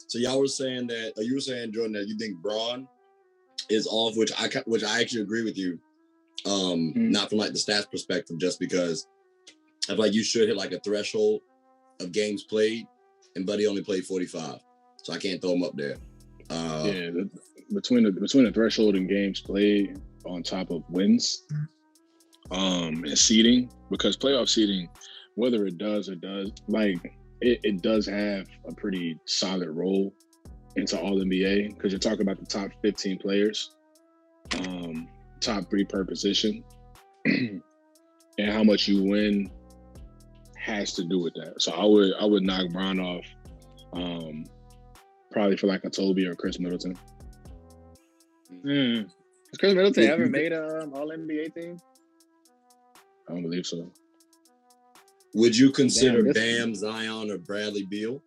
So y'all were saying that, you were saying, Jordan, that you think Braun is off, which I actually agree with you. Not from like the stats perspective, just because I feel like you should hit like a threshold of games played, and Buddy only played 45, so I can't throw him up there. Between the threshold and games played on top of wins, and seeding, because playoff seeding, whether it does or does, like it does have a pretty solid role into All NBA, because you're talking about the top 15 players, top 3 per position, and how much you win has to do with that. So I would knock Braun off, probably for like a Toby or Chris Middleton. Has Chris Middleton ever made a All NBA team? I don't believe so. Would you consider Bam, Zion, or Bradley Beal?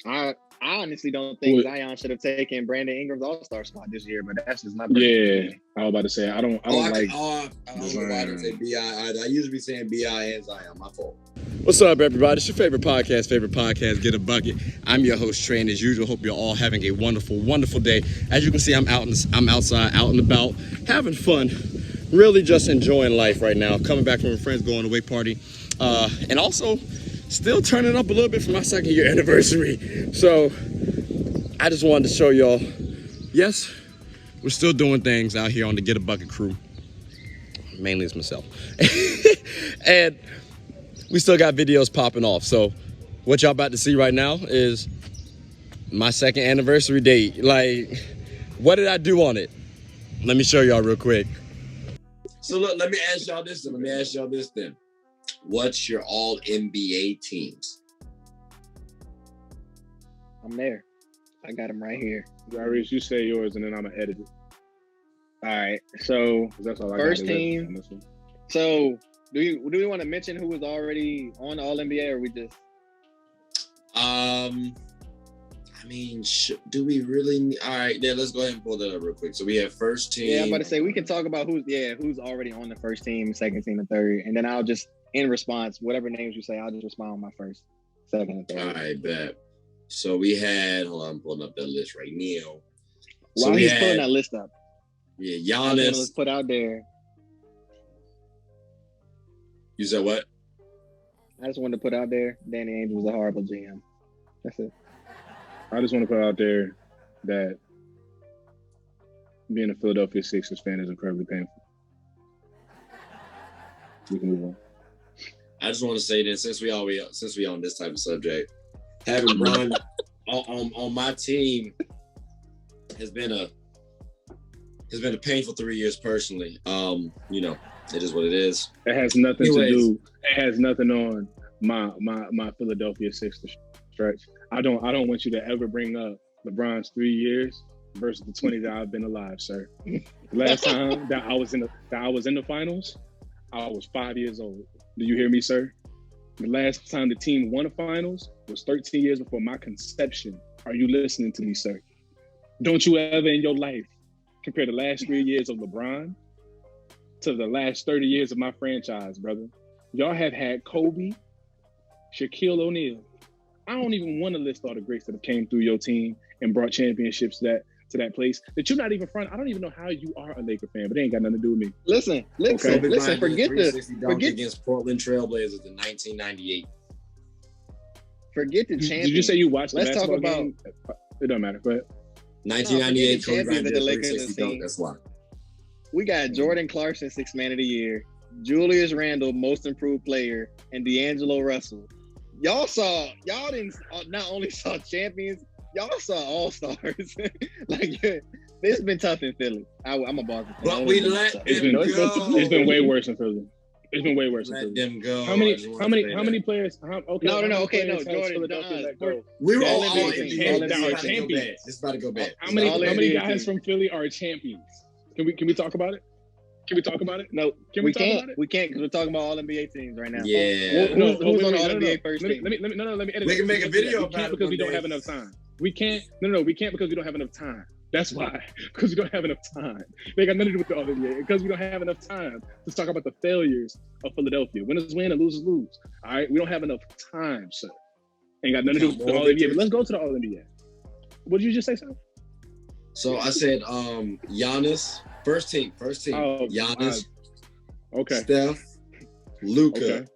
I honestly don't think Zion should have taken Brandon Ingram's All-Star spot this year, but that's just my I was about to say I don't like. I don't know why I didn't say BI either. I usually be saying BI and Zion. My fault. What's up, everybody? It's your favorite podcast, Get a Bucket. I'm your host, Trey, and as usual, hope you're all having a wonderful, wonderful day. As you can see, I'm outside, out and about, having fun, really just enjoying life right now. Coming back from a friend's going away party, and also still turning up a little bit for my 2nd year anniversary. So I just wanted to show y'all, yes, we're still doing things out here on the Get a Bucket crew. Mainly it's myself. And we still got videos popping off. So what y'all about to see right now is my 2nd anniversary date. Like, what did I do on it? Let me show y'all real quick. So look, let me ask y'all this then. What's your all NBA teams? I'm there. I got them right here. Darius, you say yours, and then I'm gonna edit it. All right. So that's all I first team. So do we want to mention who was already on the All NBA, or we just? I mean, do we really? All right, then let's go ahead and pull that up real quick. So we have first team. Yeah, I'm about to say we can talk about who's already on the first team, second team, and third, and then I'll just, in response, whatever names you say, I'll just respond on my first, second, and third. All right, bet. So we had, hold on, I'm pulling up that list right now. So while he's pulling that list up, yeah, Giannis. Let's put out there. You said what? I just wanted to put out there, Danny Ainge was a horrible GM. That's it. I just want to put out there that being a Philadelphia Sixers fan is incredibly painful. We can move on. I just want to say that since we on this type of subject, having Bron on my team has been a painful 3 years personally. You know, it is what it is. It has nothing to do. It has nothing on my Philadelphia Sixers stretch. I don't want you to ever bring up LeBron's 3 years versus the 20 that I've been alive, sir. The last time that I was in the finals, I was 5 years old. Do you hear me, sir? The last time the team won a finals was 13 years before my conception. Are you listening to me, sir? Don't you ever in your life compare the last 3 years of LeBron to the last 30 years of my franchise, brother. Y'all have had Kobe, Shaquille O'Neal. I don't even want to list all the greats that have came through your team and brought championships to that place that you're not even from. I don't even know how you are a Laker fan, but it ain't got nothing to do with me. Listen. Forget against Portland Trailblazers in 1998. Forget the champions. Did you say you watched the Let's talk basketball about game? It don't matter. Go ahead. 1998 Kobe Bryant the Lakers 360 dunk. That's why. We got Jordan Clarkson, 6th Man of the Year, Julius Randle, Most Improved Player, and D'Angelo Russell. Y'all didn't not only saw champions, y'all saw all-stars. Like, it's been tough in Philly. I'm a Boston fan. But we let them go. It's been way worse in Philly. It's been way worse in Philly. Let them go. How many players? Jordan. We were all NBA champions. This is about to go bad. How many guys from Philly are champions? Can we talk about it? Can we talk about it? No, we can't. We can't because we're talking about all NBA teams right now. Yeah. Who's on the all NBA first team? Let me edit. We can make a video about it because we don't have enough time. We can't. No, we can't because we don't have enough time. That's why. Because we don't have enough time. They got nothing to do with the all NBA. Because we don't have enough time to talk about the failures of Philadelphia. Winners win and losers lose. All right. We don't have enough time, sir. Ain't got nothing to do with the All NBA. But let's go to the All NBA. What did you just say, sir? So I said Giannis, first team. Oh, Giannis, okay. Steph, Luka,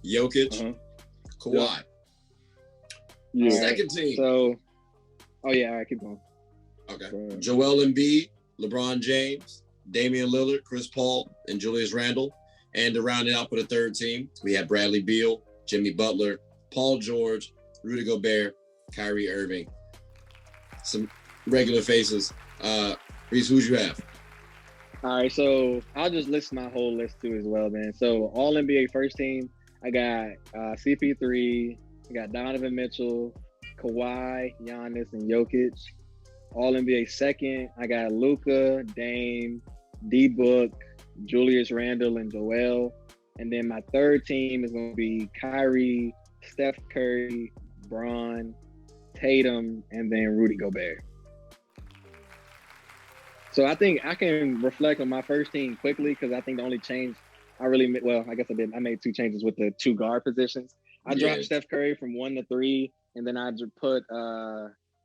Jokic, Kawhi. Yeah. Second team. So, all right, keep going. Okay. Joel Embiid, LeBron James, Damian Lillard, Chris Paul, and Julius Randle. And to round it out for the third team, we have Bradley Beal, Jimmy Butler, Paul George, Rudy Gobert, Kyrie Irving. Some regular faces. Reese, who'd you have? All right, so I'll just list my whole list too as well, man. So All NBA first team, I got CP3, I got Donovan Mitchell, Kawhi, Giannis, and Jokic. All NBA second, I got Luka, Dame, D-Book, Julius Randle, and Joel. And then my third team is going to be Kyrie, Steph Curry, Bron, Tatum, and then Rudy Gobert. So I think I can reflect on my first team quickly because I think the only change I guess I did. I made two changes with the two guard positions. I dropped Steph Curry from 1 to 3, and then I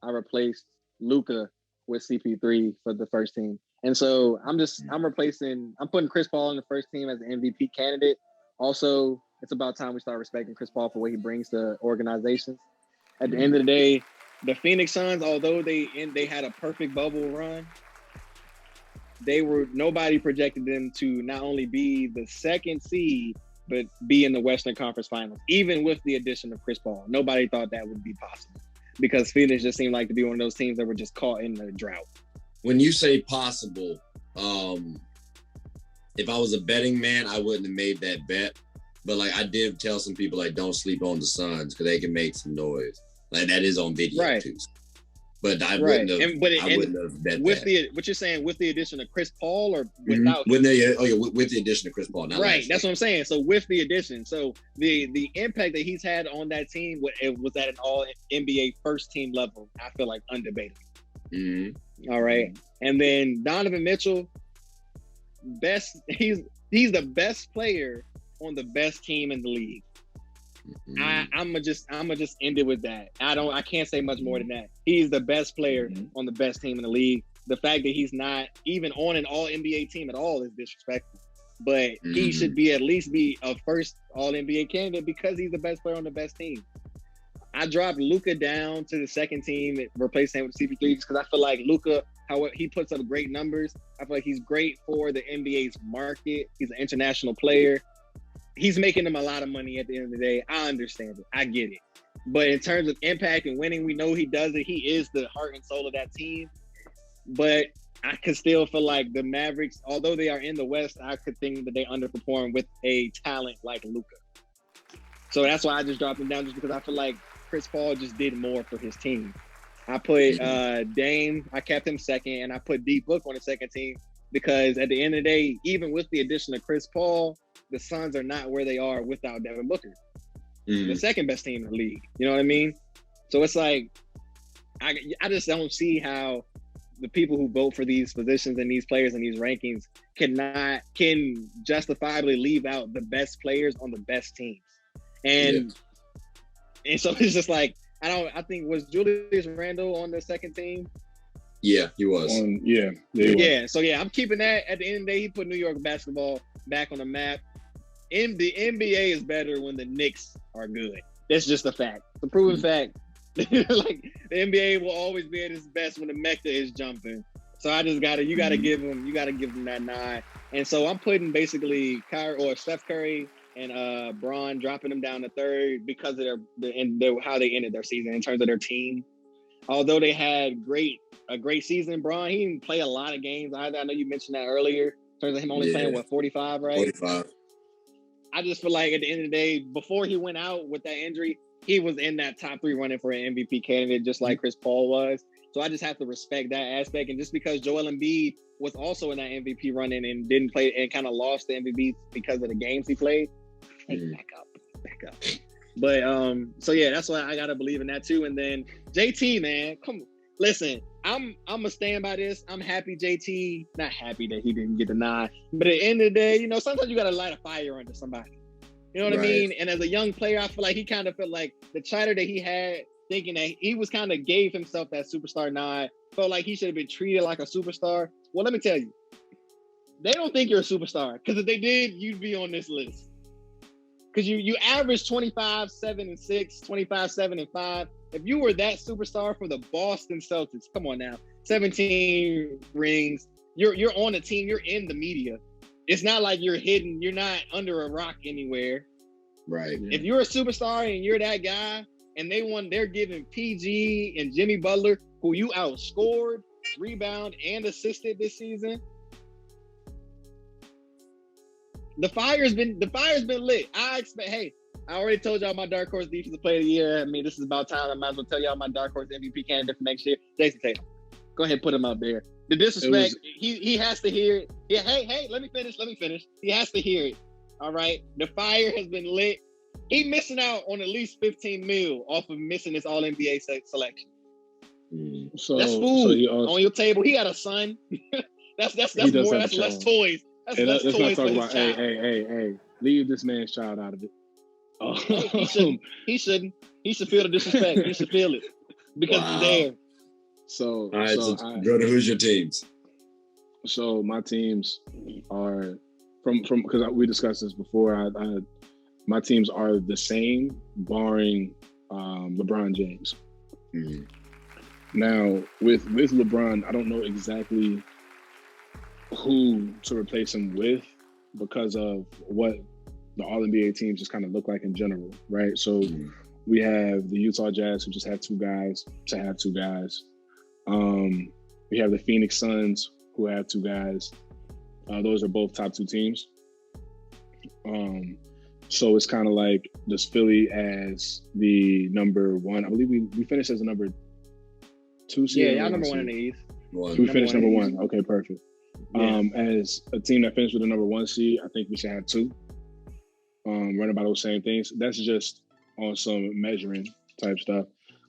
replaced Luka with CP3 for the first team. And so I'm putting Chris Paul in the first team as an MVP candidate. Also, it's about time we start respecting Chris Paul for what he brings to organizations. At the end of the day, the Phoenix Suns, although they had a perfect bubble run, nobody projected them to not only be the second seed, but be in the Western Conference Finals, even with the addition of Chris Paul. Nobody thought that would be possible because Phoenix just seemed like to be one of those teams that were just caught in the drought. When you say possible, if I was a betting man, I wouldn't have made that bet. But like I did tell some people, like, don't sleep on the Suns because they can make some noise. Like that is on video too. But I wouldn't have bet with that. What you're saying with the addition of Chris Paul or without? With the addition of Chris Paul. That's what I'm saying. So with the addition, so the impact that he's had on that team was at an All NBA first team level. I feel like undebatable. Mm-hmm. All right, and then Donovan Mitchell, he's the best player on the best team in the league. Mm-hmm. I'm gonna just end it with that. I can't say much more than that. He's the best player on the best team in the league. The fact that he's not even on an All NBA team at all is disrespectful. But he should at least be a first All NBA candidate because he's the best player on the best team. I dropped Luka down to the second team, replacing him with CP3 because I feel like Luka, however, he puts up great numbers. I feel like he's great for the NBA's market. He's an international player. He's making them a lot of money at the end of the day. I understand it. I get it. But in terms of impact and winning, we know he does it. He is the heart and soul of that team. But I could still feel like the Mavericks, although they are in the West, I could think that they underperform with a talent like Luka. So that's why I just dropped him down, just because I feel like Chris Paul just did more for his team. I put Dame, I kept him second, and I put D-Book on the second team because at the end of the day, even with the addition of Chris Paul, the Suns are not where they are without Devin Booker, the second best team in the league. You know what I mean? So it's like, I just don't see how the people who vote for these positions and these players and these rankings can justifiably leave out the best players on the best teams. And so it's just like, I think, was Julius Randle on the second team? Yeah, he was. So I'm keeping that. At the end of the day, he put New York basketball back on the map. The NBA is better when the Knicks are good. That's just a fact. It's a proven fact. Like the NBA will always be at its best when the Mecca is jumping. So I just gotta give them that nod. And so I'm putting basically Steph Curry and Bron, dropping them down to third because of how they ended their season in terms of their team. Although they had a great season, Bron, he didn't play a lot of games. I know you mentioned that earlier. In terms of him only playing 45, right? 45. I just feel like at the end of the day, before he went out with that injury, he was in that top 3 running for an MVP candidate, just like Chris Paul was. So I just have to respect that aspect. And just because Joel Embiid was also in that MVP running and didn't play and kind of lost the MVP because of the games he played, back up. But so yeah, that's why I gotta believe in that too. And then JT, man, come on. Listen, I'm gonna stand by this. I'm happy JT, not happy that he didn't get the nod. But at the end of the day, sometimes you gotta light a fire under somebody. You know what I mean? And as a young player, I feel like he kind of felt like the chatter that he had, thinking that he was kind of gave himself that superstar nod, felt like he should have been treated like a superstar. Well, let me tell you, they don't think you're a superstar, because if they did, you'd be on this list. Because you average 25, 7, and 6, 25, 7, and 5. If you were that superstar for the Boston Celtics, come on now, 17 rings, you're on the team, you're in the media. It's not like you're hidden, you're not under a rock anywhere. Right. If you're a superstar and you're that guy, and they're giving PG and Jimmy Butler, who you outscored, rebound, and assisted this season. The fire's been lit. I already told y'all my dark horse defensive player of the year. I mean, this is about time. I might as well tell y'all my dark horse MVP candidate for next year. Jason Tatum. Go ahead, put him out there. The disrespect, he has to hear it. Yeah, hey, let me finish. He has to hear it. All right. The fire has been lit. He missing out on at least 15 mil off of missing his All-NBA selection. So that's food on your table. He got a son. that's more. That's less toys. Let's not talk about. Hey! Leave this man's child out of it. He shouldn't. He should feel the disrespect. He should feel it because it's there. So, all right, Jordan, who's your teams? So my teams are from because we discussed this before. My teams are the same, barring LeBron James. Mm-hmm. Now with LeBron, I don't know exactly who to replace him with because of what the All-NBA teams just kind of look like in general, right? So we have the Utah Jazz, who just have two guys to have two guys. We have the Phoenix Suns, who have two guys. Those are both top two teams. So it's kind of like just Philly as the number one. I believe we finished as the number 2 seed. Yeah, y'all number one in the East. We finished number one. Okay, perfect. Yeah. As a team that finished with the number 1 seed, I think we should have 2. Running about those same things. That's just on some measuring type stuff.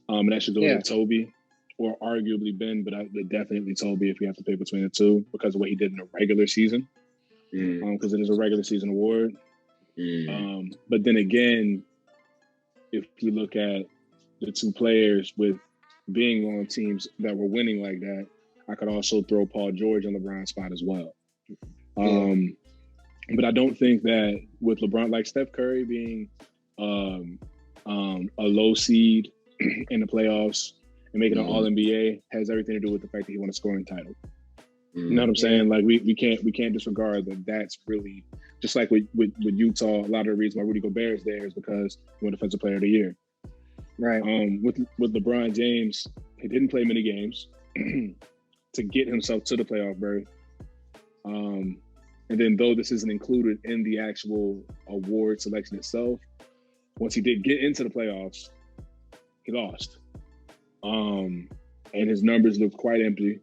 And that should go to Toby or arguably Ben, but definitely Toby if we have to pick between the two because of what he did in the regular season. Because it is a regular season award. But then again, if you look at the two players with being on teams that were winning like that, I could also throw Paul George on LeBron's spot as well. But I don't think that with LeBron, like Steph Curry being a low seed in the playoffs and making an All-NBA has everything to do with the fact that he won a scoring title. You know what I'm saying? Like we can't disregard that. That's really just like with Utah. A lot of the reason why Rudy Gobert is there is because he won Defensive Player of the Year. Right. With LeBron James, he didn't play many games to get himself to the playoff berth. And then though this isn't included in the actual award selection itself, once he did get into the playoffs, he lost. And his numbers looked quite empty.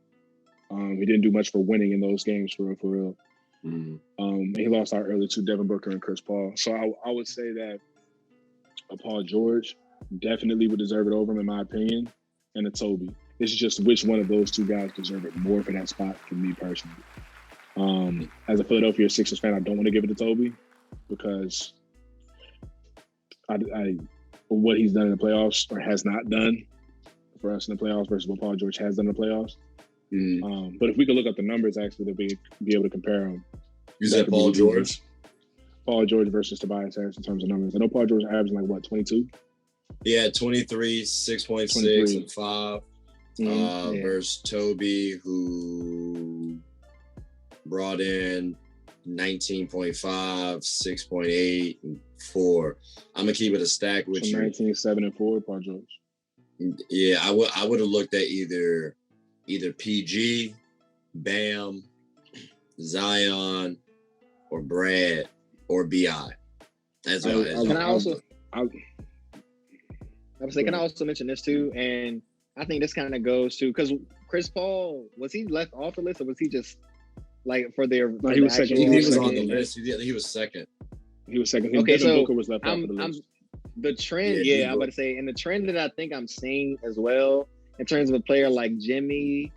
He didn't do much for winning in those games for real. He lost out early to Devin Booker and Chris Paul. So I would say that Paul George definitely would deserve it over him, in my opinion, and a Toby. It's just which one of those two guys deserve it more for that spot for me personally. As a Philadelphia Sixers fan, I don't want to give it to Toby because I what he's done in the playoffs or has not done for us in the playoffs versus what Paul George has done in the playoffs. But if we could look up the numbers, actually, that we'd be able to compare them. You said Paul George? Paul George versus Tobias Harris in terms of numbers. I know Paul George averaging like, what, 22? Yeah, 23, 6.6, and 5. Versus Toby, who brought in 19.5, 6.8, and 4. I'm going to keep it a stack with you. 19, 7, and 4, Paul George. Yeah, I would have looked at either PG, Bam, Zion, or Brad, or BI. That's what can I also mention this too? And I think this kind of goes to because Chris Paul, was he left off the list or was he just like for their? No, he was second. He was on the list. He was second. He was second. Okay, Devin so Booker was left off of the list. The trend, I'm about to say, and the trend that I think I'm seeing as well in terms of a player like Jimmy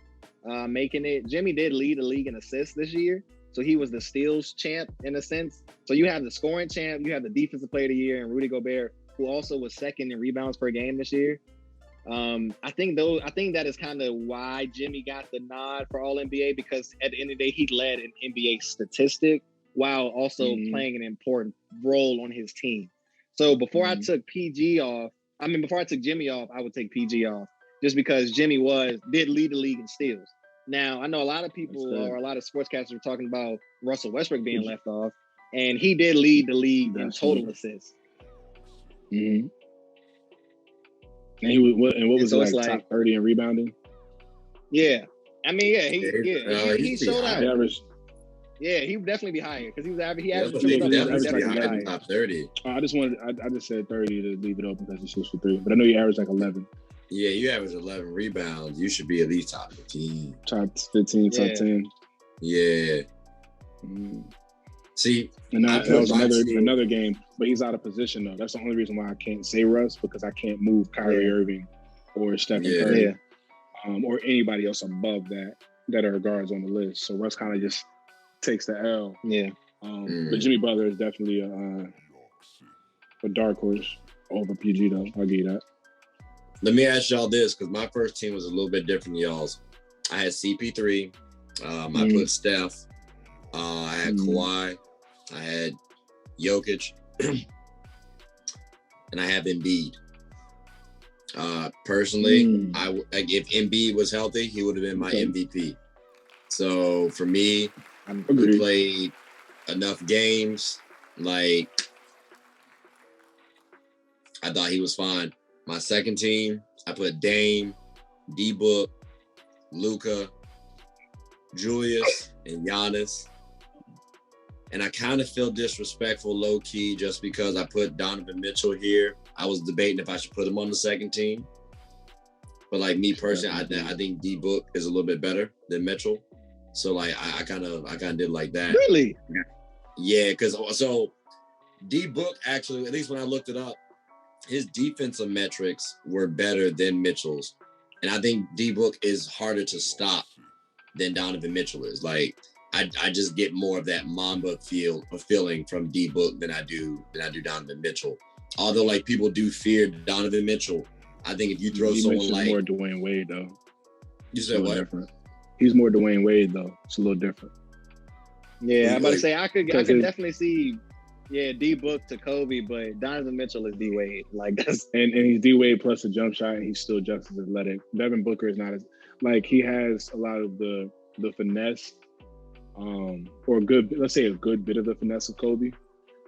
making it. Jimmy did lead the league in assists this year, So he was the steals champ in a sense. So you have the scoring champ, you have the defensive player of the year, and Rudy Gobert, who also was second in rebounds per game this year. I think that is kind of why Jimmy got the nod for All NBA, because at the end of the day, he led an NBA statistic while also playing an important role on his team. So before I took Jimmy off, I would take PG off just because Jimmy did lead the league in steals. Now, I know a lot of people or a lot of sportscasters are talking about Russell Westbrook being left off, and he did lead the league in total assists. Mm-hmm. And what was it, like top 30 in rebounding? Yeah. I mean, he showed out. Yeah, he would definitely be higher because he averaged definitely top 30. I just said 30 to leave it open because he shoots for 3. But I know you averaged like 11. Yeah, you average 11 rebounds. You should be at least top 15. Top 15, top 10. Yeah. See, and that was another game, but he's out of position though. That's the only reason why I can't say Russ, because I can't move Kyrie Irving or Stephen Curry, or anybody else above that are guards on the list. So Russ kind of just takes the L. Yeah. But Jimmy Butler is definitely a dark horse over PG though. I'll give you that. Let me ask y'all this, because my first team was a little bit different than y'all's. I had CP3. I put Steph. I had Kawhi. I had Jokic. And I have Embiid. Personally, if Embiid was healthy, he would have been my MVP. So for me, we played enough games. Like, I thought he was fine. My second team, I put Dame, D-Book, Luka, Julius, and Giannis. And I kind of feel disrespectful low-key just because I put Donovan Mitchell here. I was debating if I should put him on the second team. But like me personally, I think D-Book is a little bit better than Mitchell. So like I kind of did like that. Really? Yeah, because so D-Book actually, at least when I looked it up, his defensive metrics were better than Mitchell's. And I think D-Book is harder to stop than Donovan Mitchell is. Like, I just get more of that Mamba feeling from D-Book than I do Donovan Mitchell. Although, like, people do fear Donovan Mitchell. I think if you throw someone like... He's more Dwayne Wade, though. You said what? Different. He's more Dwayne Wade, though. It's a little different. Yeah, I'm about to say, I could definitely see... Yeah, D-Book to Kobe, but Donovan Mitchell is D-Wade. Like, that's... And he's D-Wade plus a jump shot, and he's still just as athletic. Devin Booker is not as... Like, he has a lot of the finesse, or let's say a good bit of the finesse of Kobe.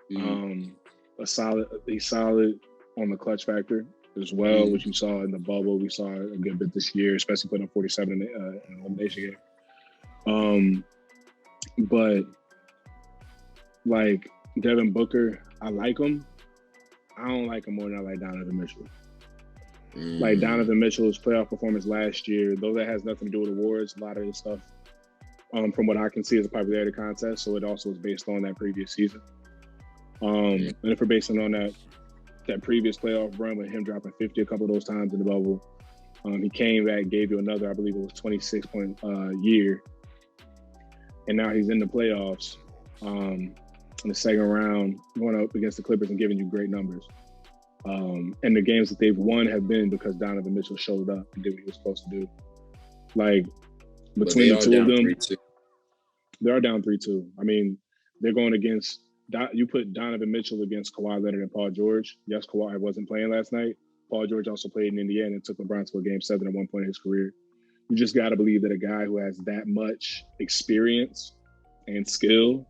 He's solid on the clutch factor as well, which you saw in the bubble. We saw a good bit this year, especially putting up 47 in the elimination game. But, like... Devin Booker, I like him. I don't like him more than I like Donovan Mitchell. Like Donovan Mitchell's playoff performance last year, though that has nothing to do with awards, a lot of this stuff, from what I can see, is a popularity contest, so it also is based on that previous season. And if we're basing on that previous playoff run with him dropping 50 a couple of those times in the bubble, he came back, gave you another, I believe it was 26-point year, and now he's in the playoffs. In the second round, going up against the Clippers and giving you great numbers. And the games that they've won have been because Donovan Mitchell showed up and did what he was supposed to do. Like, between the two of them, 3-2. They are down 3-2. I mean, they're going against, you put Donovan Mitchell against Kawhi Leonard and Paul George. Yes, Kawhi wasn't playing last night. Paul George also played in Indiana and took LeBron to a Game 7 at one point in his career. You just got to believe that a guy who has that much experience and skill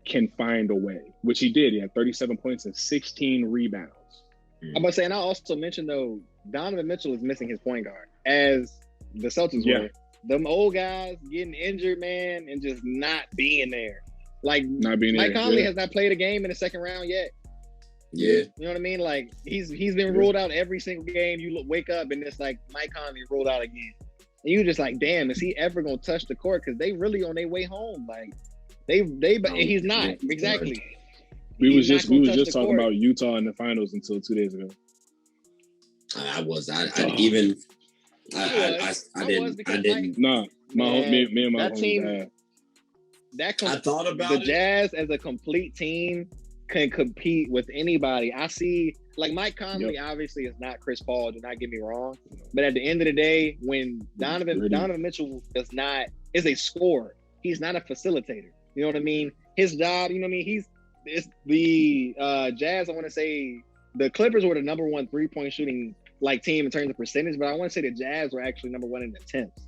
can find a way, which he did. He had 37 points and 16 rebounds. I'm about to say, and I also mentioned, though, Donovan Mitchell is missing his point guard, as the Celtics were. Them old guys getting injured, man, and just not being there. Like, Mike Conley has not played a game in the second round yet. Yeah. You know what I mean? Like, he's been ruled out every single game. You wake up and it's like Mike Conley ruled out again. And you just like, damn, is he ever going to touch the court? Because they really on their way home. Like, he's not. Exactly. We was just talking about Utah in the finals until 2 days ago. I didn't. Nah, me and my that homies team. I thought about the Jazz as a complete team can compete with anybody. I see, like Mike Conley obviously is not Chris Paul, do not get me wrong. But at the end of the day, when Donovan Mitchell is a scorer, he's not a facilitator. You know what I mean? His job, you know what I mean? It's the Jazz, I want to say the Clippers were the number one 3-point shooting team in terms of percentage, but I want to say the Jazz were actually number one in attempts.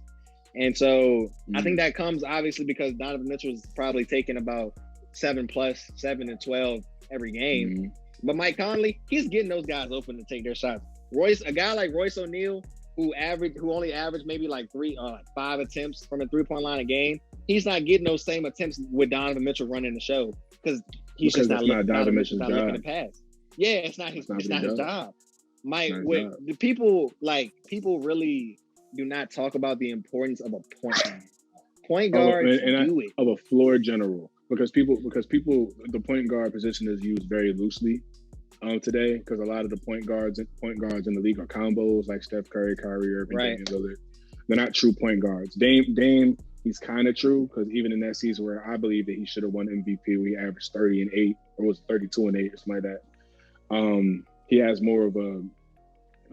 And so I think that comes obviously because Donovan Mitchell is probably taking about 7 and 12 every game. But Mike Conley, he's getting those guys open to take their shots. A guy like Royce O'Neal, who only averaged maybe 5 attempts from the 3-point line a game, he's not getting those same attempts with Donovan Mitchell running the show because he's just not Donovan Mitchell's not looking to pass. Yeah, it's not his job. The people really do not talk about the importance of a point guard of a floor general because people the point guard position is used very loosely today because a lot of the point guards in the league are combos like Steph Curry, Kyrie Irving, Damian Lillard. They're not true point guards. Dame, he's kind of true because even in that season where I believe that he should have won MVP, where he averaged 30 and 8 or was 32 and 8 or something like that. He has more of a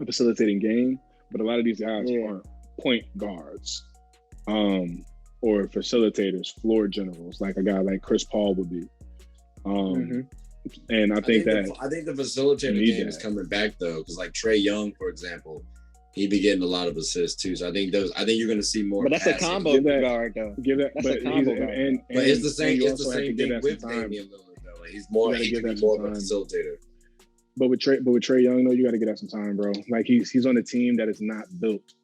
facilitating game, but a lot of these guys aren't point guards or facilitators, floor generals, like a guy like Chris Paul would be. And I think the facilitator game is coming back though, because like Trae Young, for example, he'd be getting a lot of assists too. So I think you're going to see more. But that's a combo guard though. That's a combo guard. But it's the same thing with Damian Lillard though. Like he can be more of a facilitator. But with Trae Young though, you got to get that some time, bro. Like he's on a team that is not built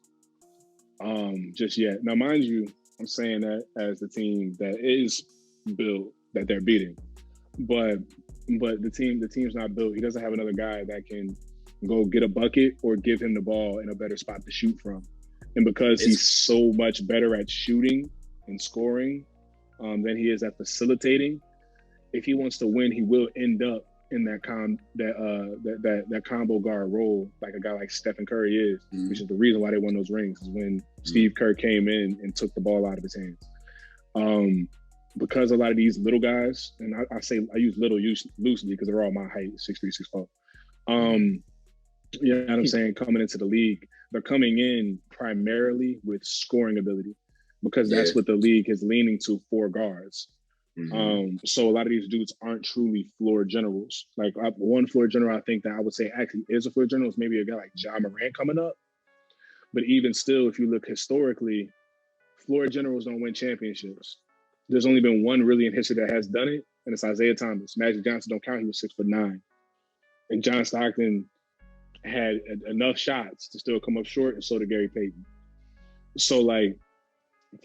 just yet. Now, mind you, I'm saying that as the team that is built that they're beating, but the team's not built. He doesn't have another guy that can go get a bucket or give him the ball in a better spot to shoot from. And because he's so much better at shooting and scoring than he is at facilitating, if he wants to win, he will end up in that combo guard role, like a guy like Stephen Curry is, which is the reason why they won those rings, is when Steve Kerr came in and took the ball out of his hands. Because a lot of these little guys, and I use little loosely because they're all my height, 6'3", 6'4". You know what I'm saying? Coming into the league, they're coming in primarily with scoring ability because that's what the league is leaning to for guards. So a lot of these dudes aren't truly floor generals. Like one floor general I think that I would say actually is a floor general is maybe a guy like Ja Morant coming up. But even still, if you look historically, floor generals don't win championships. There's only been one really in history that has done it, and it's Isaiah Thomas. Magic Johnson don't count, he was 6'9". And John Stockton had enough shots to still come up short, and so did Gary Payton. So like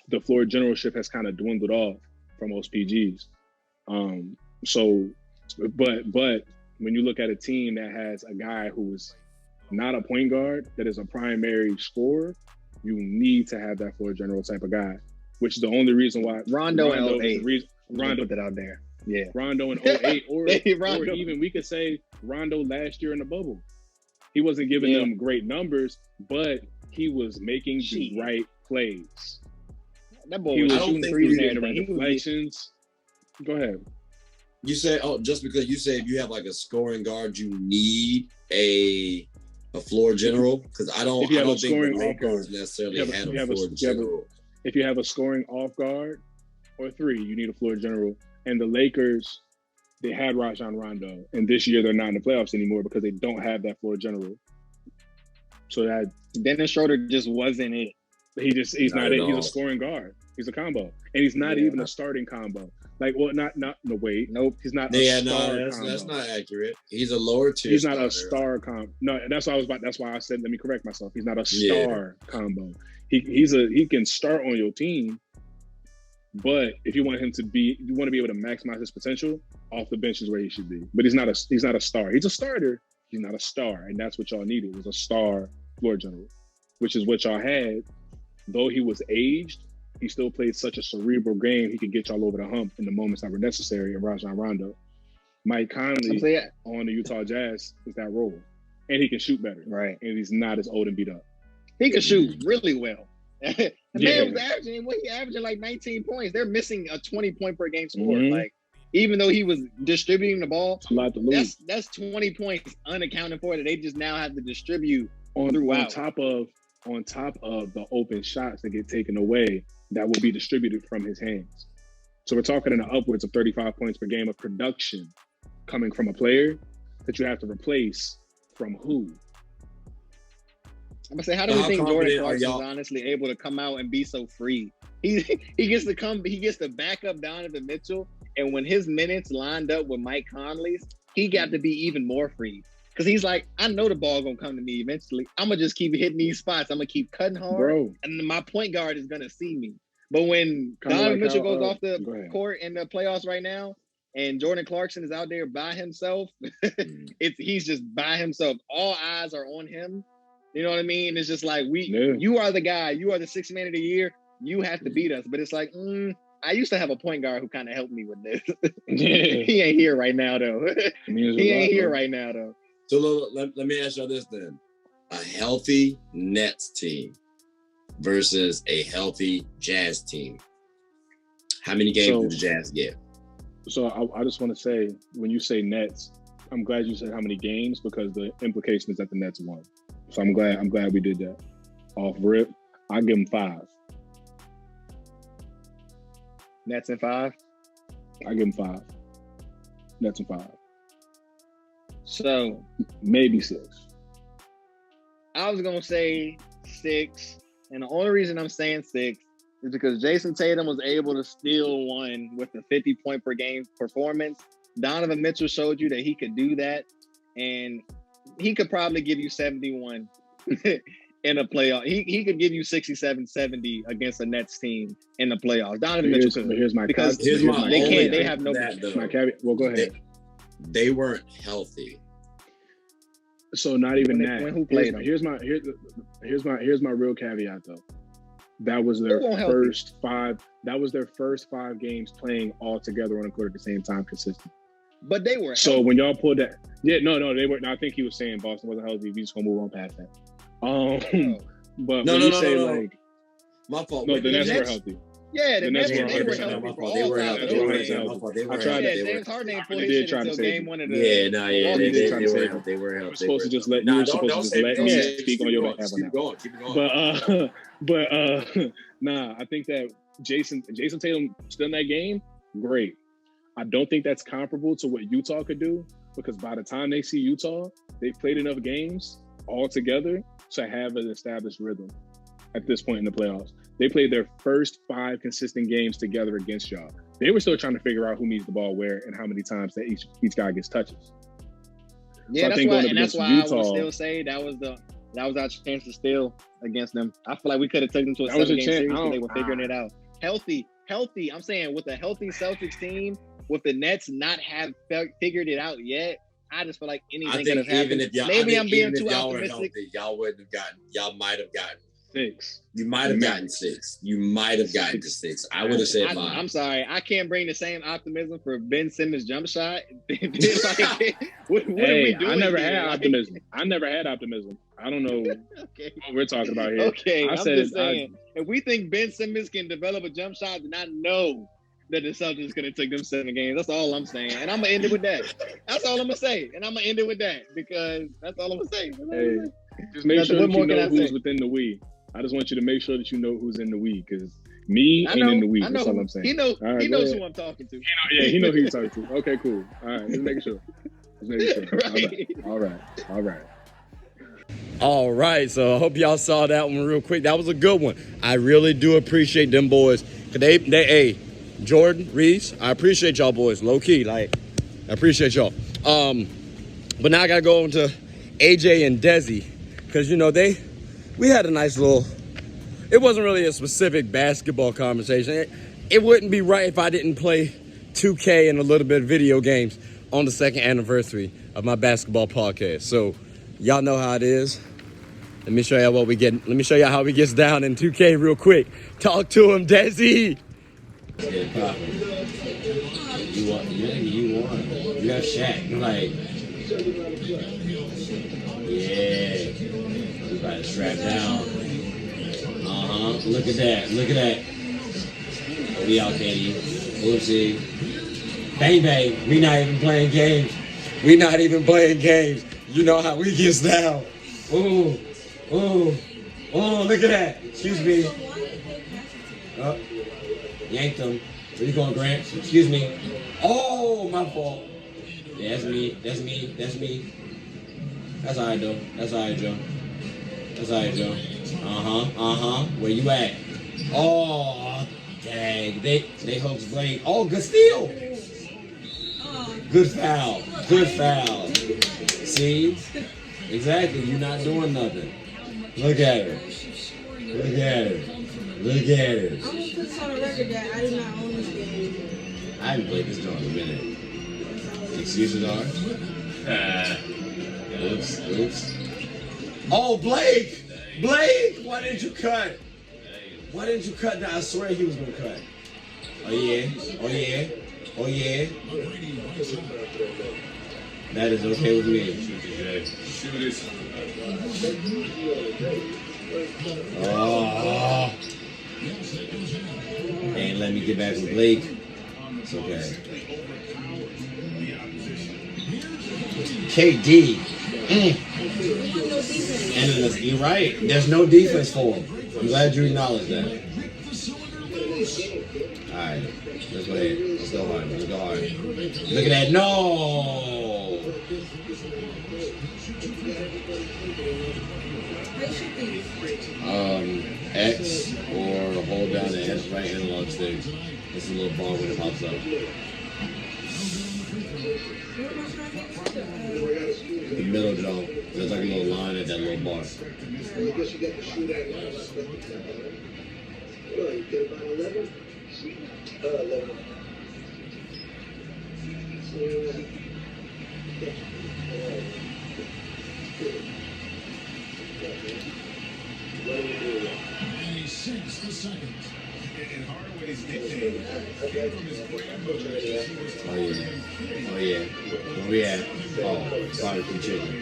the floor generalship has kind of dwindled off from most PGs. But when you look at a team that has a guy who is not a point guard, that is a primary scorer, you need to have that floor general type of guy, which is the only reason why Rondo in 08. Rondo put that out there. Yeah. Rondo in 08 or even we could say Rondo last year in the bubble. He wasn't giving them great numbers, but he was making the right plays. That boy was shooting threes and deflections. Go ahead. You say, just because you say if you have like a scoring guard, you need a floor general? Because I don't think the Lakers necessarily had a floor general. If you have a scoring off guard or three, you need a floor general. And the Lakers, they had Rajon Rondo, and this year they're not in the playoffs anymore because they don't have that floor general. So that Dennis Schroeder just wasn't it. He's not it. He's a scoring guard. He's a combo, and he's not even a starting combo. Like, well, not no wait, nope. He's not. That's not accurate. He's a lower tier. He's not a star combo. No, that's why That's why I said. Let me correct myself. He's not a star combo. He can start on your team, but if you want to be able to maximize his potential, off the bench is where he should be. But he's not a star. He's a starter. He's not a star, and that's what y'all needed, was a star floor general, which is what y'all had. Though he was aged, he still played such a cerebral game. He could get y'all over the hump in the moments that were necessary. In Rajon Rondo, Mike Conley on the Utah Jazz is that role, and he can shoot better. Right, and he's not as old and beat up. He can shoot really well. The man was averaging like 19 points. They're missing a 20-point per game score. Mm-hmm. Like, even though he was distributing the ball, a lot to lose. That's 20 points unaccounted for that they just now have to distribute throughout. On top of the open shots that get taken away that will be distributed from his hands. So we're talking in the upwards of 35 points per game of production coming from a player that you have to replace from who? I'm gonna say, how do we think Jordan Clarkson is honestly able to come out and be so free? He gets to back up Donovan Mitchell, and when his minutes lined up with Mike Conley's, he got to be even more free. Because he's like, I know the ball gonna come to me eventually. I'm gonna just keep hitting these spots. I'm gonna keep cutting hard, and my point guard is gonna see me. But when Donovan Mitchell goes off the court in the playoffs right now, and Jordan Clarkson is out there by himself, he's just by himself. All eyes are on him. You know what I mean? It's just like, you are the guy. You are the sixth man of the year. You have to beat us. But it's like, I used to have a point guard who kind of helped me with this. He ain't here right now, though. He ain't here right now, though. So let me ask y'all this then. A healthy Nets team versus a healthy Jazz team. How many games do the Jazz get? So I just want to say, when you say Nets, I'm glad you said how many games, because the implication is that the Nets won. So I'm glad we did that. Off rip, I give them 5. Nets and 5? I give them 5. Nets and 5. So maybe 6. I was gonna say 6, and the only reason I'm saying 6 is because Jason Tatum was able to steal one with a 50-point per game performance. Donovan Mitchell showed you that he could do that, and he could probably give you 71 in a playoff. He could give you 67, 70 against a Nets team in the playoffs. Donovan Mitchell could. Here's my caveat. They have no. My caveat. Well, go ahead. They weren't healthy. So not even that. Who played them? Here's my real caveat though. That was their first 5. That was their first 5 games playing all together on the court at the same time, consistent. But they were. So when y'all pulled that, no, they were. I think he was saying Boston wasn't healthy. We just gonna move on past that. But when you say like, my fault. No, the Nets were healthy. Yeah, the Nets were healthy. They were healthy. I tried to. James Harden ain't pulled his shit until game 1 of the. They were healthy. You're supposed to just let me speak on your behalf. Keep going. But nah, I think that Jason Tatum still in that game. Great. I don't think that's comparable to what Utah could do, because by the time they see Utah, they've played enough games all together to have an established rhythm at this point in the playoffs. They played their first 5 consistent games together against y'all. They were still trying to figure out who needs the ball where and how many times that each guy gets touches. Yeah, so that's why Utah, I would still say that was our chance to steal against them. I feel like we could have taken them to a 7-game series because they were figuring it out. Healthy. I'm saying, with a healthy Celtics team, with the Nets not have figured it out yet, I just feel like anything could have happened. Maybe I'm being too optimistic. Y'all might have gotten 6. You might have gotten 6. You might have gotten to 6. I would have said 5. I'm sorry. I can't bring the same optimism for Ben Simmons' jump shot. What are we doing? I never had optimism. I don't know what we're talking about here. Okay, I'm just saying. If we think Ben Simmons can develop a jump shot, then I know that the Celtics going to take them 7 games. That's all I'm saying. And I'm going to end it with that. That's all I'm going to say. And I'm going to end it with that, because that's all I'm going to say. Hey, just make sure that you know who's within the we. I just want you to make sure that you know who's in the we, because me ain't in the we. That's all I'm saying. He knows who I'm talking to. He knows who he's talking to. Okay, cool. All right, just making sure. Right. All right, so I hope y'all saw that one real quick. That was a good one. I really do appreciate them boys. Hey, Jordan, Reese, I appreciate y'all boys, low key. Like, I appreciate y'all. But now I gotta go on to AJ and Desi, because we had a nice little. It wasn't really a specific basketball conversation. It wouldn't be right if I didn't play 2K and a little bit of video games on the 2nd anniversary of my basketball podcast. So y'all know how it is. Let me show y'all what we get. Let me show y'all how we gets down in 2K real quick. Talk to him, Desi. You won. You got Shaq. Like, yeah. You got to strap down. Look at that. Look at that. We out, Katie. Oopsie. Bang, bang. We not even playing games. We not even playing games. You know how we get down. Ooh. Ooh. Oh, look at that. Excuse me. Oh. Yanked him. Where you going, Grant? Excuse me. Oh, my fault. Yeah, that's me. That's me. That's me. That's all right, though. That's all right, Joe. That's all right, Joe. Where you at? Oh, dang. They hooks Blake. Oh, good steal. Good foul. Good foul. See? Exactly. You're not doing nothing. Look at her. Look at her. Look at her. I'm gonna put this on the record that I did not own this game. I haven't played this joint in a minute. Excuses are? Oops. Oh, Blake! Blake! Why didn't you cut? Why didn't you cut that? I swear he was gonna cut. Oh yeah. Oh yeah. Oh yeah. That is okay with me. Oh. They ain't let me get back with Blake. It's okay. KD. And you're right. There's no defense for him. I'm glad you acknowledged that. Alright. Let's go ahead. Let's go hard. Let's go hard. Look at that. No! X or hold down the right analog stick. It's a little bar when it pops up. The middle jump. There's like a little line at that little bar. Oh yeah. Where we at? Oh, barbecue chicken.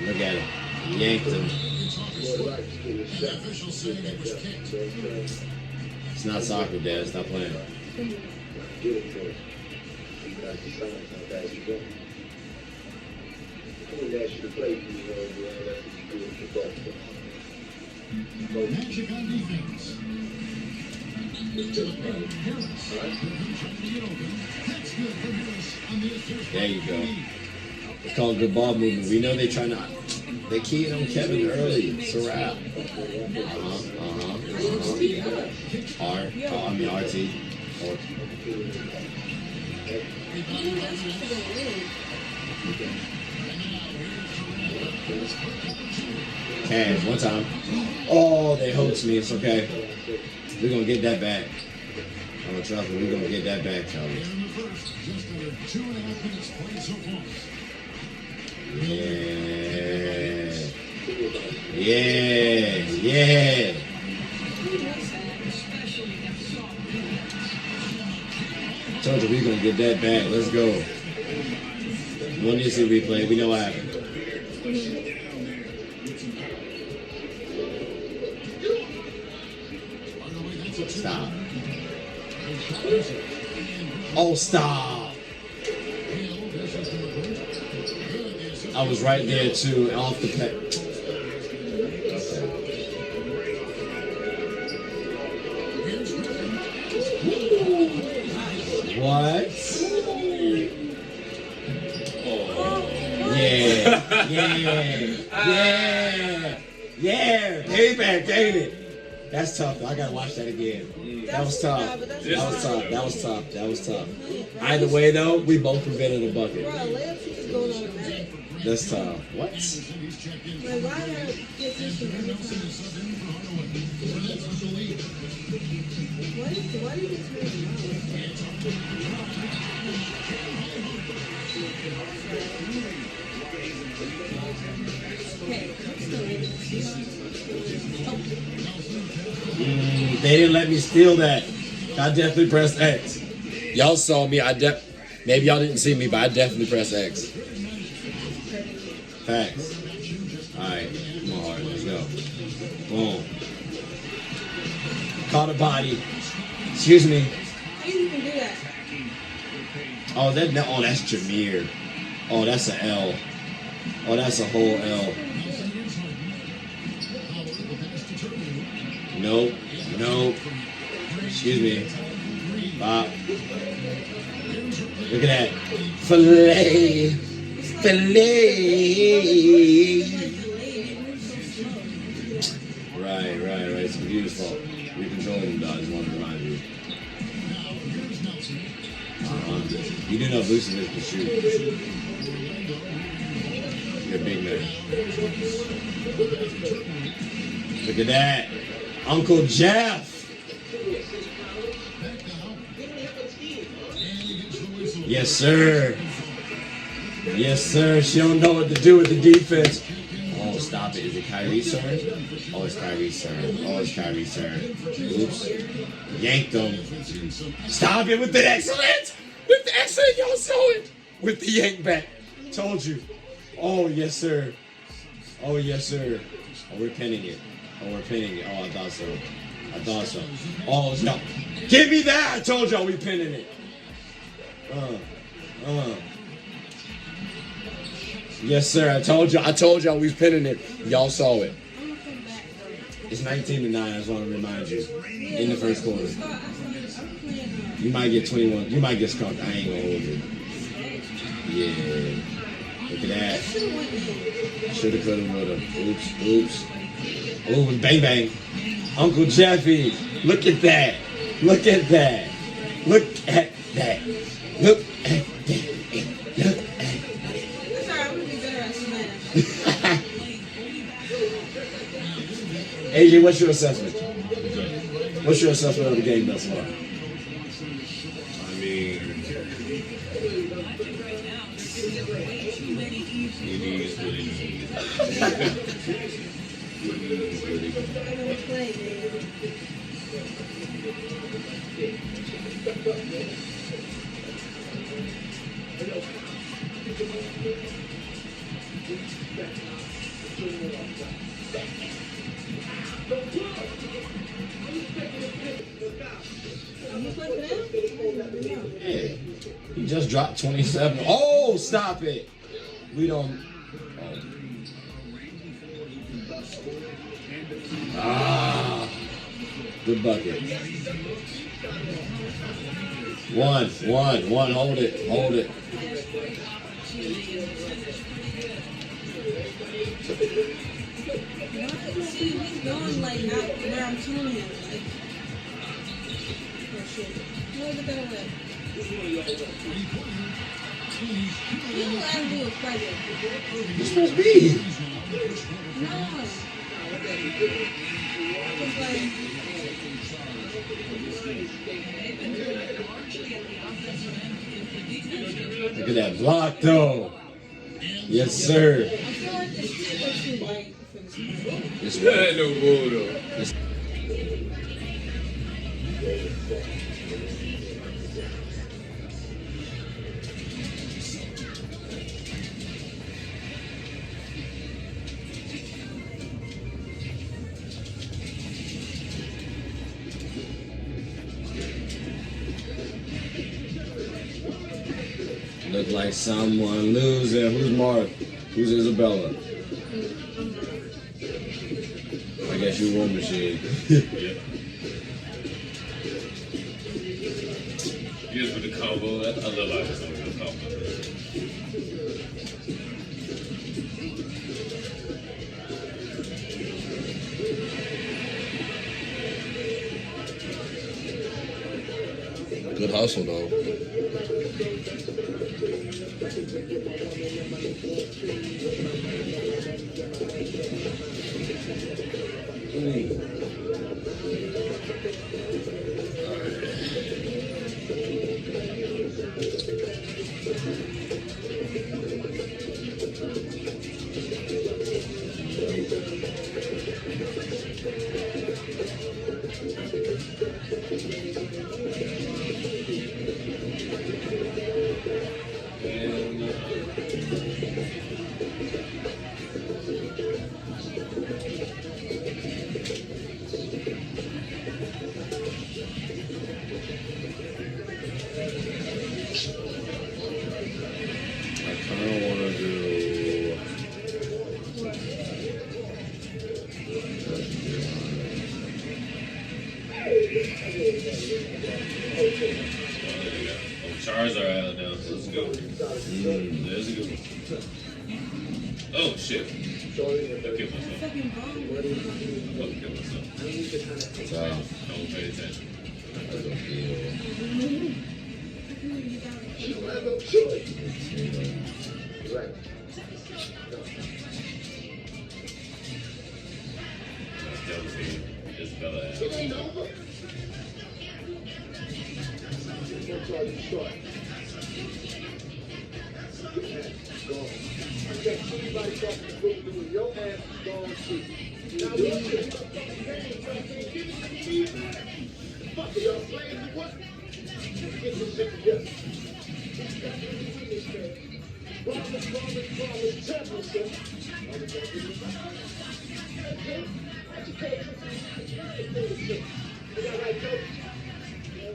Look at it. Yanked him. It's not soccer, Dad. Stop playing. Magic on defense. There you go. It's called good ball movement. We know they try not. They keyed on Kevin early. It's a wrap. RT. Cash, one time. Oh, they hoaxed me. It's okay. We're going to get that back. Oh, trust me, we're going to get that back, Charlie. Yeah. Told you we're going to get that back. Let's go. One year see replay. We know what happened. Stop. Oh, stop. I was right there, too, off the pet. What? Yeah. Payback, ain't it? That's tough, though. I gotta watch that again. That was tough. That was tough. Either way, though, we both prevented a bucket. That's tough. What? They didn't let me steal that. I definitely pressed X. Y'all saw me. Maybe y'all didn't see me, but I definitely pressed X. Facts. All right, come on, Hard. Let's go. Boom. Caught a body. Excuse me. How you even do that? Oh, that's Jameer. Oh, that's an L. Oh, that's a whole L. Nope. Nope. Excuse me. Bob. Look at that. Filet. Filet. Right. It's the computer's fault. We're controlling them, dog. I just want to remind you. You do know Vucevic can shoot. You're a big man. Look at that. Uncle Jeff. Yes, sir. Yes, sir. She don't know what to do with the defense. Oh, stop it. Is it Kyrie, sir? Oh, it's Kyrie, sir. Oh, it's Kyrie, sir. Oops. Yanked him. Stop it with the excellent. With the excellent, y'all saw it. With the yank back. Told you. Oh, yes, sir. Oh, yes, sir. Oh, we're pinning it. Oh, we're pinning it. Oh, I thought so. Oh, no. Give me that. I told y'all we pinning it. Yes, sir. I told y'all we was pinning it. Y'all saw it. It's 19-9. I just want to remind you. In the first quarter. You might get 21. You might get skunked. I ain't gonna hold you. Yeah. Look at that. Shoulda, coulda, woulda. Oops. Oh, bang, bang. Uncle Jeffy. Look at that. Look at that. Look at that. Look at that. Look at that. AJ, what's your assessment? What's your assessment of the game thus far? I mean, it is what it Yeah. He just dropped 27. Oh, stop it. We don't. Ah. Good bucket. One. Hold it. He's going like not where I'm telling him. Like, oh shit. Look at that way. You know what I do is pressure. You're supposed to be. No. It's like. Look at that block, though. Yes, sir. I feel like it's too light for this point. It's right. no bull though. Look like someone losing. Who's Mark? Who's Isabella? I guess you War Machine. Yeah. Here's with the combo. I love how it's on the combo. Good hustle, though. Charizard now. Let's go. There's a good one. Oh shit. I killed myself. Fucking bomb. I killed myself. Don't pay attention. She don't have no choice. Right. That's devastating. Isabella. It ain't over. One target short. Gone. I got somebody talking to doing your ass is gone too. Now we don't get the fucking game. Fuck it, y'all playing or what? Let's get this shit together. Promise, championship. You got right, coach?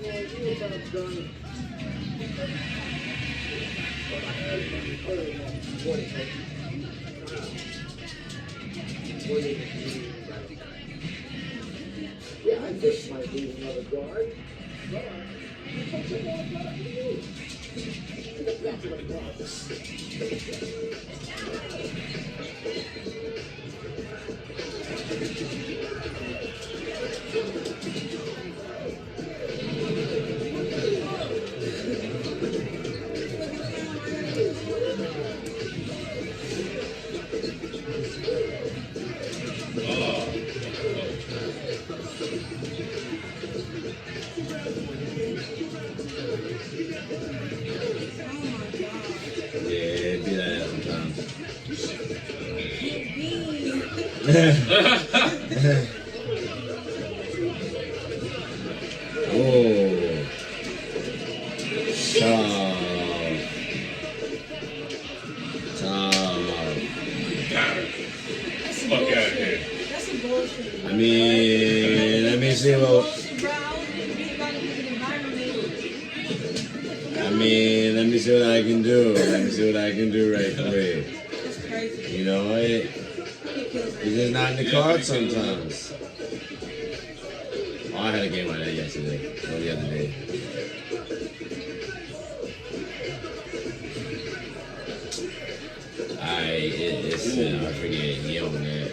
You about done. Yeah, I just might need another guard. I mean, let me see what. Let me see what I can do. Let me see what I can do right quick. You know, it's just not in the cards sometimes. Oh, I had a game like that yesterday, or the other day. I forget, he on that.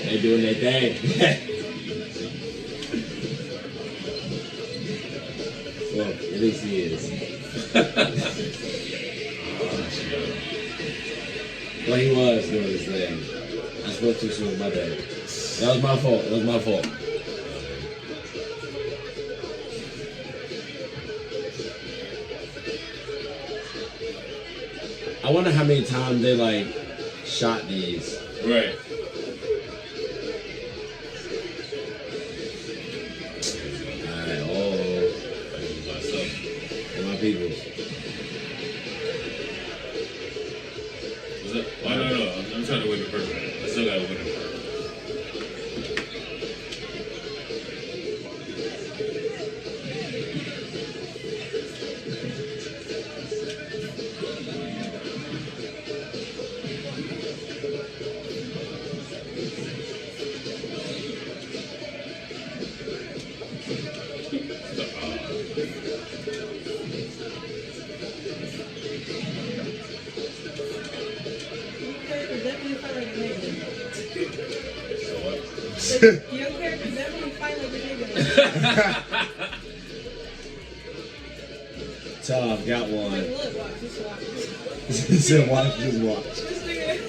They doing their thing. Well, at least he is. Well, he was doing his thing. I spoke too soon, my bad. That was my fault. That was my fault. I wonder how many times they like shot these. Right. People. Was it? Oh, no. I'm trying to win the first one. I still gotta win it. Your character definitely fight like a nigga. Tough, got Like, one. look, watch, just watch. He said, watch, just watch. This nigga.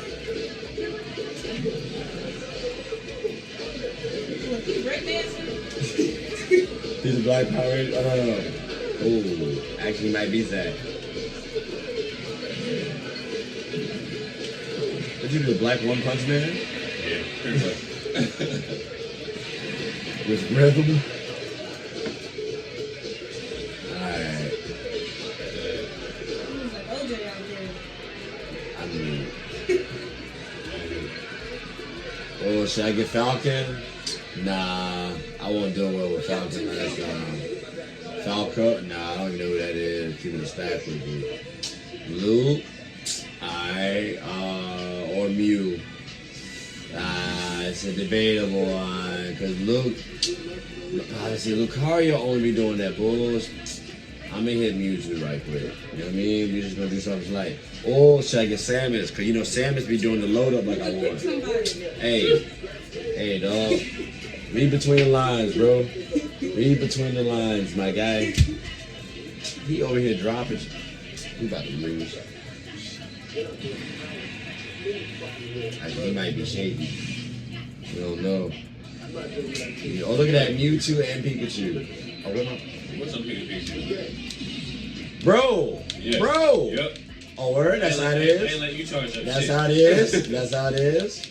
Look, he breakdancing. He's a Black Power Ranger. Oh, no. Oh, actually might be Zach. Did you do the Black One Punch Man? Yeah, pretty much. With rhythm? Alright. Like OJ out there. I mean. Oh, should I get Falcon? Nah, I won't do well with Falcon. That's Falco? Nah, I don't even know who that is. Keeping the staff with me. Luke? Alright, or Mew. It's a debatable one, because Luke, obviously Lucario only be doing that bullshit. I'm gonna hit Mewtwo right quick. You know what I mean? We're just gonna do something light. Or should I get Samus? Because you know Samus be doing the load up like I want. Hey, dog. Read between the lines, bro. Read between the lines, my guy. He over here dropping. We about to lose. He might be shaky. We don't know. Oh, look at that. Mewtwo and Pikachu. Oh, What's up, Pikachu? Bro! Yes. Bro! Yep. Oh, word? That's how it Ain't is? let you charge that That's shit. how it is? That's how it is?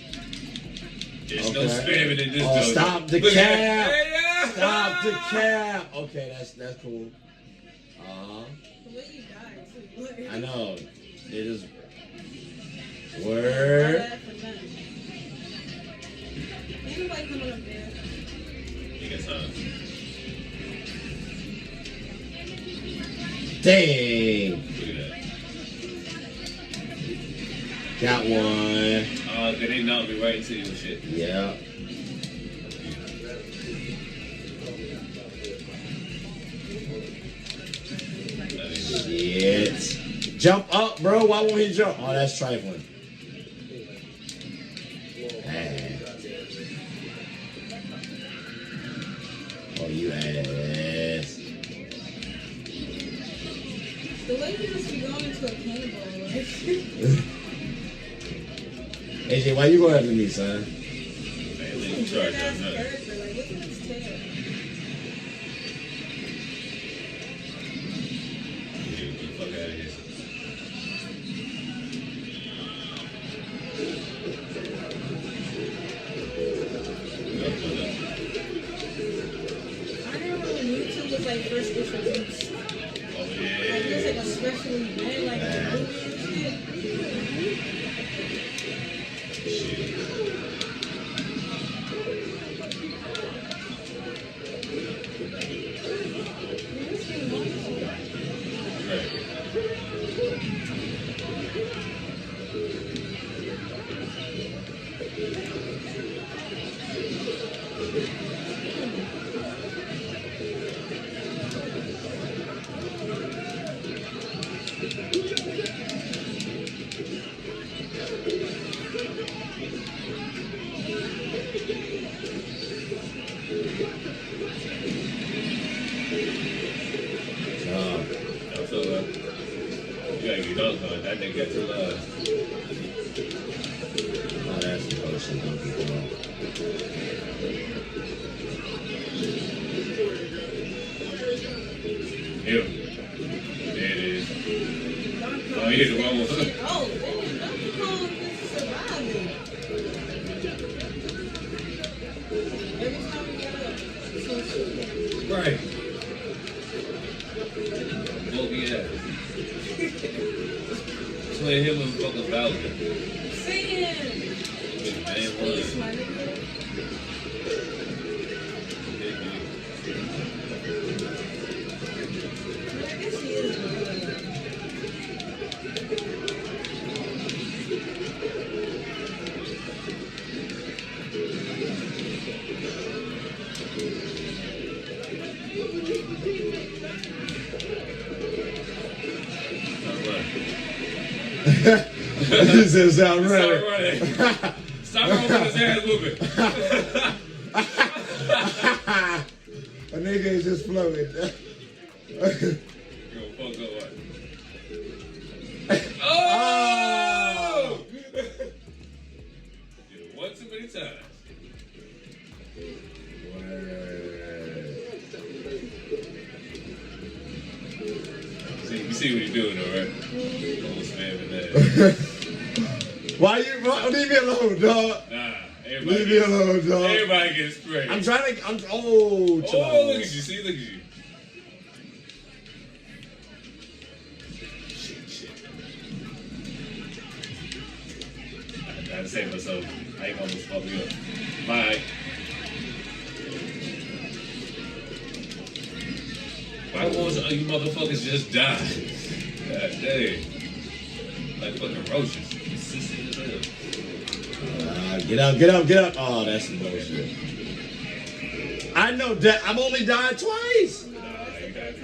There's no spamming in this Oh, building. stop the Look at cap! that. Stop the cap! Okay, that's cool. The way you died, too. Look. I know. It is. All Word. that for nothing. Ain't nobody coming up there. You got time. Dang. Look at that. Got one. They knocked me right into your shit. Yeah. Shit. Jump up, bro. Why won't he jump? Oh, that's trifling. Hey. Oh, you ass. The way you must be going into a cannonball, like. AJ, why you going after me, son? Man, let you charge that. Ass character, like, look at his tail. Get the fuck out of here. I remember when YouTube was like first introduced. Oh, Like, yeah. it was like a special event, like the movie and shit. So, you gotta get those on. That nigga got too loud. Oh, that's the potion. Don't keep it on. Here. There it is. Oh, you hit the wrong one. Oh, damn, Donkey Kong is surviving. Every time we get up, so shoot. Right. Bogey ass. Play him with fucking Bowser. Saying. Man, Please, my nigga. I guess he is good. He said, sound Stop right. running. Stop running with his ass moving. nigga is just floating. Yo, fuck up what? Oh! One too many times. You see what he's doing, though, right? Old spamming that. Why you? Leave me alone, dog. Nah, leave me alone, dog. Everybody gets sprayed. I'm trying to. Oh, look at you. See, look at you. Shit. I had to save myself. I ain't gonna fuck me up. Bye. Why won't you motherfuckers just die? God damn. Like fucking roaches. Consistent as hell. Get up. Oh, that's some bullshit. I know that. I'm only dying twice. Nah, you died.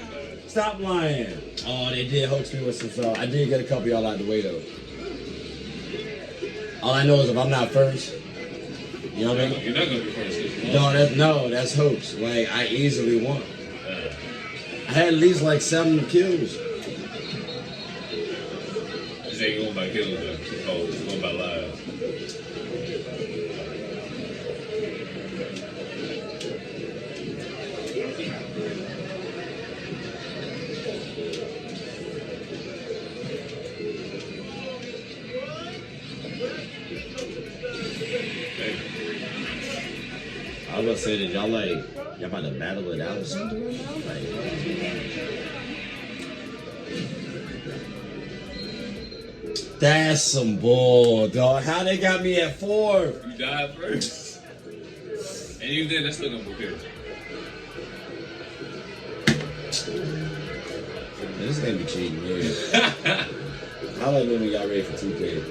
Stop lying. Oh, they did hoax me with some stuff. I did get a couple of y'all out the way, though. All I know is if I'm not first, you know what I mean? You're not gonna be first. No, that's hoax. Like, I easily won. I had at least like 7 kills. This ain't going by kills, though. Oh, it's going by lives. I was gonna say that y'all about to battle it out or something right now? That's some bull, dog. How they got me at 4? You died first. And you did, that's still gonna be good. This is gonna be cheating, man. How long when we got ready for 2K?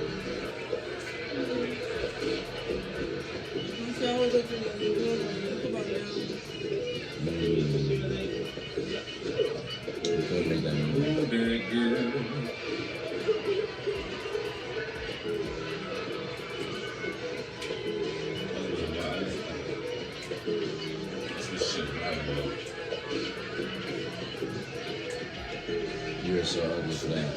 You're so ugly for that.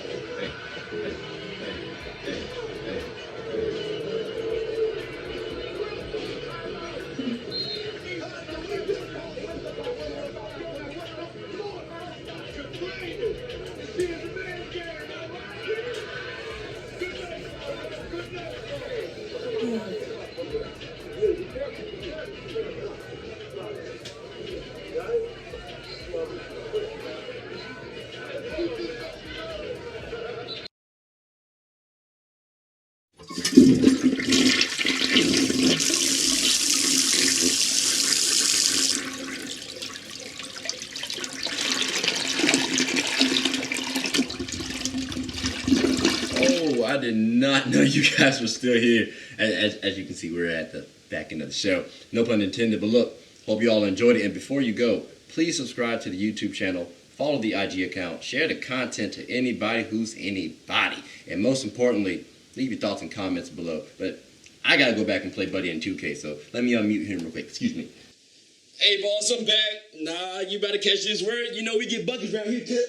I did not know you guys were still here. As you can see, we're at the back end of the show. No pun intended, but look, hope you all enjoyed it. And before you go, please subscribe to the YouTube channel, follow the IG account, share the content to anybody who's anybody. And most importantly, leave your thoughts and comments below. But I gotta go back and play Buddy in 2K, so let me unmute him real quick. Excuse me. Hey, boss, I'm back. Nah, you better catch this word. You know we get buckets around here, kid.